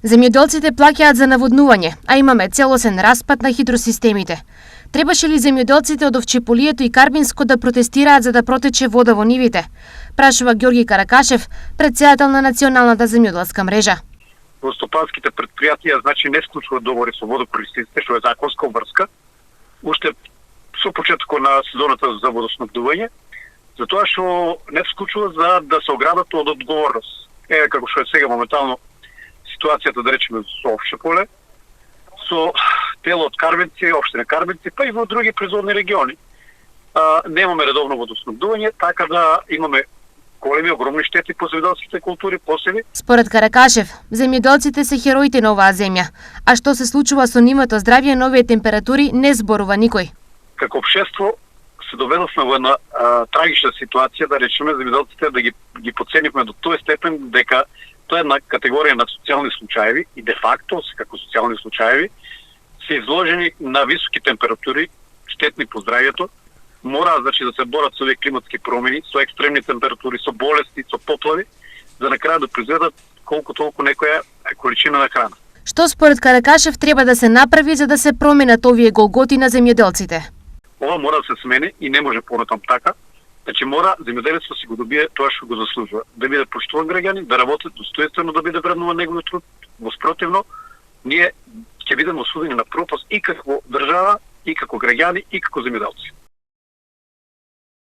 Земјоделците плаќаат за наводнување, а имаме целосен распад на хидросистемите. Требаше ли земјоделците од Овчеполието и Карбинско да протестираат за да протече вода во нивите? Прашува Ѓорги Каракашев, председател на Националната земјоделска мрежа. Стопанските предпријатија значи не склучуваат договори со водокористителите, што е законска обврска, уште со почетокот на сезоната за водоснабдување, затоа што не склучува за да се оградат од одговорност. Како што е сега моментално ситуацијата, да речеме, со Овчеполе, со дело од Карбинци, општина Карбинци, па и во други производни региони. Немаме редовно водоснабдување, така да имаме големи, огромни штети по земјоделските култури, посеви. Според Каракашев, земјоделците се хероите на оваа земја, а што се случува со нивното здравје на овие температури не зборува никој. Како општество се доведовме во една трагична ситуација, да речеме, земјоделците да ги подценивме до тој степен дека тоа е една категорија на социјални случаеви и де факто, како социјални случаеви, се изложени на високи температури, штетни по здравјето, мора значи да се борат со овие климатски промени, со екстремни температури, со болести, со поплави, за на крај да произведат колку толку некоја количина на храна. Што според Каракашев треба да се направи за да се променат овие голготи на земјоделците? Ова мора да се смени и не може понатам така. Значи мора земјоделецот си го добие тоа што го заслужува. Да биде поштуван граѓанин, да работи достојствено, да биде вреднуван неговиот труд. Во спротивно, ние ќе бидеме осудени на пропаст и како држава, и како граѓани, и како земјоделци.